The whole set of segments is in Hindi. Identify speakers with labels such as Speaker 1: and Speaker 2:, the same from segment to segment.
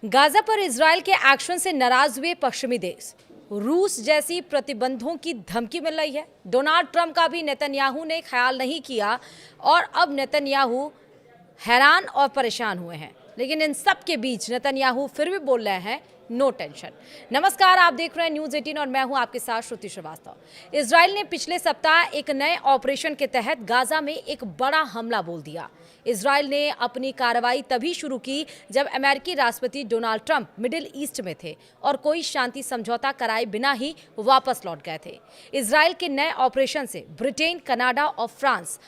Speaker 1: गाजा पर इजरायल के एक्शन से नाराज हुए पश्चिमी देश। रूस जैसी प्रतिबंधों की धमकी मिल रही है। डोनाल्ड ट्रंप का भी नेतन्याहू ने ख्याल नहीं किया और अब नेतन्याहू हैरान और परेशान हुए हैं। लेकिन इन सब के बीच नेतन्याहू फिर भी बोल रहे हैं नो टेंशन। नमस्कार, आप देख रहे हैं न्यूज़ 18 और मैं हूं आपके साथ श्रुति श्रीवास्तव। इजराइल ने पिछले सप्ताह एक नए ऑपरेशन के तहत गाजा में एक बड़ा हमला बोल दिया। इजराइल ने अपनी कार्रवाई तभी शुरू की जब अमेरिकी राष्ट्रपति डोनाल्ड ट्रंप मिडिल ईस्ट में थे और कोई शांति समझौता कराए बिना ही वापस लौट गए थे। इजराइल के नए ऑपरेशन से ब्रिटेन, कनाडा और फ्रांस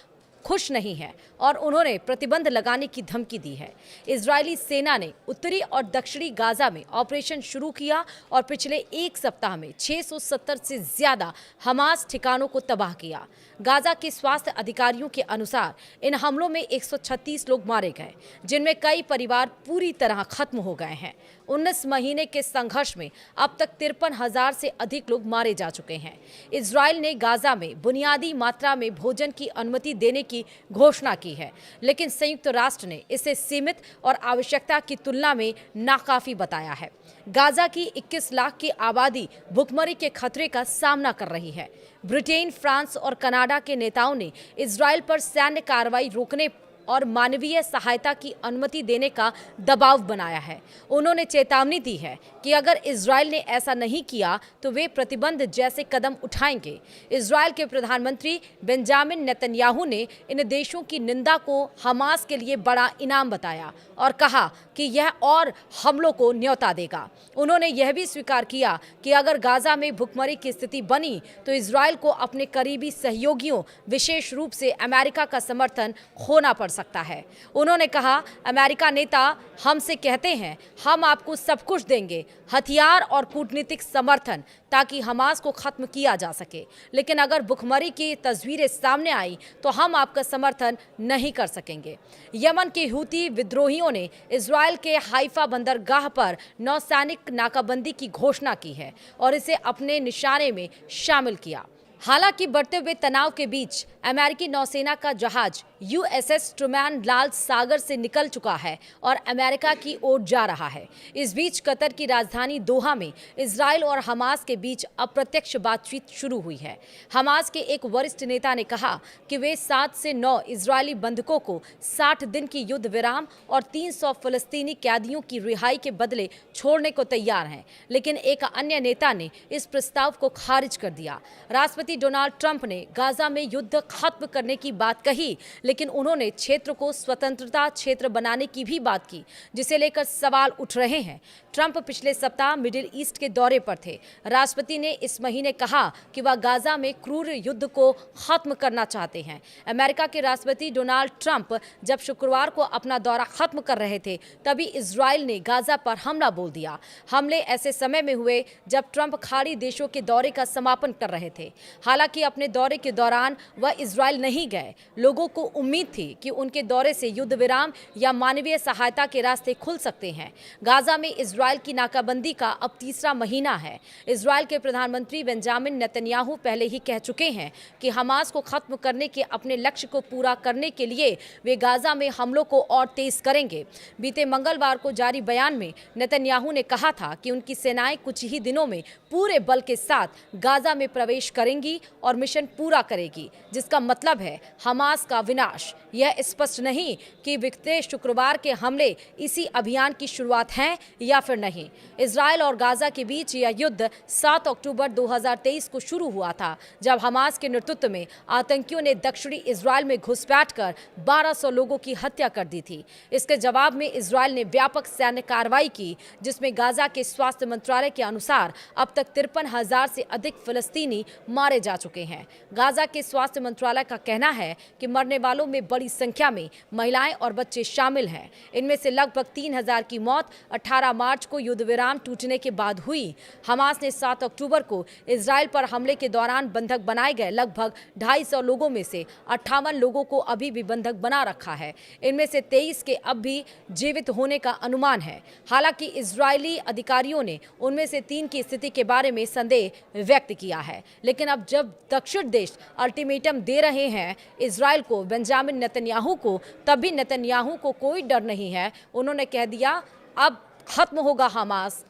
Speaker 1: खुश नहीं है और उन्होंने प्रतिबंध लगाने की धमकी दी है। इजरायली सेना ने उत्तरी और दक्षिणी गाजा में ऑपरेशन शुरू किया और पिछले एक सप्ताह में 670 से ज्यादा हमास ठिकानों को तबाह किया। गाजा के स्वास्थ्य अधिकारियों के अनुसार इन हमलों में 136 लोग मारे गए, जिनमें कई परिवार पूरी तरह खत्म हो गए हैं। 19 महीने के संघर्ष में अब तक 53,000 से अधिक लोग मारे जा चुके हैं। इजराइल ने गाजा में बुनियादी मात्रा में भोजन की अनुमति देने की घोषणा की है, लेकिन संयुक्त राष्ट्र ने इसे सीमित और आवश्यकता की तुलना में नाकाफी बताया है। गाजा की 21 लाख की आबादी भुखमरी के खतरे का सामना कर रही है। ब्रिटेन, फ्रांस और कनाडा के नेताओं ने इजराइल पर सैन्य कार्रवाई रोकने और मानवीय सहायता की अनुमति देने का दबाव बनाया है। उन्होंने चेतावनी दी है कि अगर इजराइल ने ऐसा नहीं किया तो वे प्रतिबंध जैसे कदम उठाएंगे। इजराइल के प्रधानमंत्री बेंजामिन नेतन्याहू ने इन देशों की निंदा को हमास के लिए बड़ा इनाम बताया और कहा कि यह और हमलों को न्योता देगा। उन्होंने यह भी स्वीकार किया कि अगर गाजा में भुखमरी की स्थिति बनी तो इजराइल को अपने करीबी सहयोगियों, विशेष रूप से अमेरिका का समर्थन खोना पड़ सकता है। उन्होंने कहा, अमेरिका नेता हमसे कहते हैं हम आपको सब कुछ देंगे, हथियार और कूटनीतिक समर्थन, ताकि हमास को खत्म किया जा सके, लेकिन अगर भुखमरी की तस्वीरें सामने आई तो हम आपका समर्थन नहीं कर सकेंगे। यमन के हूती विद्रोहियों ने इजराइल के हाइफा बंदरगाह पर नौसैनिक नाकाबंदी की घोषणा की है और इसे अपने निशाने में शामिल किया। हालांकि बढ़ते हुए तनाव के बीच अमेरिकी नौसेना का जहाज USS ट्रूमैन लाल सागर से निकल चुका है और अमेरिका की ओर जा रहा है। इस बीच कतर की राजधानी दोहा में इजराइल और हमास के बीच अप्रत्यक्ष बातचीत शुरू हुई है। हमास के एक वरिष्ठ नेता ने कहा कि वे 7 से 9 इजरायली बंधकों को 60 दिन की युद्ध विराम और 300 फलस्तीनी कैदियों की रिहाई के बदले छोड़ने को तैयार हैं, लेकिन एक अन्य नेता ने इस प्रस्ताव को खारिज कर दिया। राष्ट्रपति डोनाल्ड ट्रंप ने गाजा में युद्ध खत्म करने की बात कही, लेकिन उन्होंने क्षेत्र को स्वतंत्रता क्षेत्र बनाने की भी बात की, जिसे लेकर सवाल उठ रहे हैं। ट्रंप पिछले सप्ताह मिडिल ईस्ट के दौरे पर थे। राष्ट्रपति ने इस महीने कहा कि वह गाजा में क्रूर युद्ध को खत्म करना चाहते हैं। अमेरिका के राष्ट्रपति डोनाल्ड ट्रंप जब शुक्रवार को अपना दौरा खत्म कर रहे थे, तभी इजराइल ने गाजा पर हमला बोल दिया। हमले ऐसे समय में हुए जब ट्रंप खाड़ी देशों के दौरे का समापन कर रहे थे। हालांकि अपने दौरे के दौरान वह इजराइल नहीं गए। लोगों को उम्मीद थी कि उनके दौरे से युद्ध विराम या मानवीय सहायता के रास्ते खुल सकते हैं। गाजा में इजराइल की नाकाबंदी का अब तीसरा महीना है। इजराइल के प्रधानमंत्री बेंजामिन नेतन्याहू पहले ही कह चुके हैं कि हमास को खत्म करने के अपने लक्ष्य को पूरा करने के लिए वे गाजा में हमलों को और तेज करेंगे। बीते मंगलवार को जारी बयान में नेतन्याहू ने कहा था कि उनकी सेनाएं कुछ ही दिनों में पूरे बल के साथ गाजा में प्रवेश करेंगी और मिशन पूरा करेगी, जिसका मतलब है हमास का विनाश। यह स्पष्ट नहीं कि बीते शुक्रवार के हमले इसी अभियान की शुरुआत हैं या फिर नहीं। इजराइल और गाजा के बीच यह युद्ध 7 अक्टूबर 2023 को शुरू हुआ था, जब हमास के नेतृत्व में आतंकियों ने दक्षिणी इजराइल में घुसपैठ कर 1200 लोगों की हत्या कर दी थी। इसके जवाब में इजराइल ने व्यापक सैन्य कार्रवाई की, जिसमें गाजा के स्वास्थ्य मंत्रालय के अनुसार अब तक 53,000 से अधिक फिलिस्तीनी मारे जा चुके हैं। गाजा के स्वास्थ्य मंत्रालय का कहना है कि मरने वालों में बड़ी संख्या में महिलाएं और बच्चे शामिल हैं। इनमें से लगभग 3,000 की मौत 18 मार्च को युद्ध विराम टूटने के बाद हुई। हमास ने 7 अक्टूबर को इजराइल पर हमले के दौरान बंधक बनाए गए लगभग 250 लोगों में से 58 लोगों को अभी भी बंधक बना रखा है। इनमें से 23 के अब भी जीवित होने का अनुमान है। हालांकि इजरायली अधिकारियों ने उनमें से 3 की स्थिति के बारे में संदेह व्यक्त किया है। लेकिन अब जब दक्षिण देश अल्टीमेटम दे रहे हैं इजराइल को, बेंजामिन नेतन्याहू को, तब भी नेतन्याहू को कोई डर नहीं है। उन्होंने कह दिया अब खत्म होगा हमास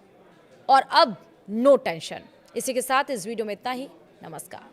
Speaker 1: और अब नो टेंशन। इसी के साथ इस वीडियो में इतना ही। नमस्कार।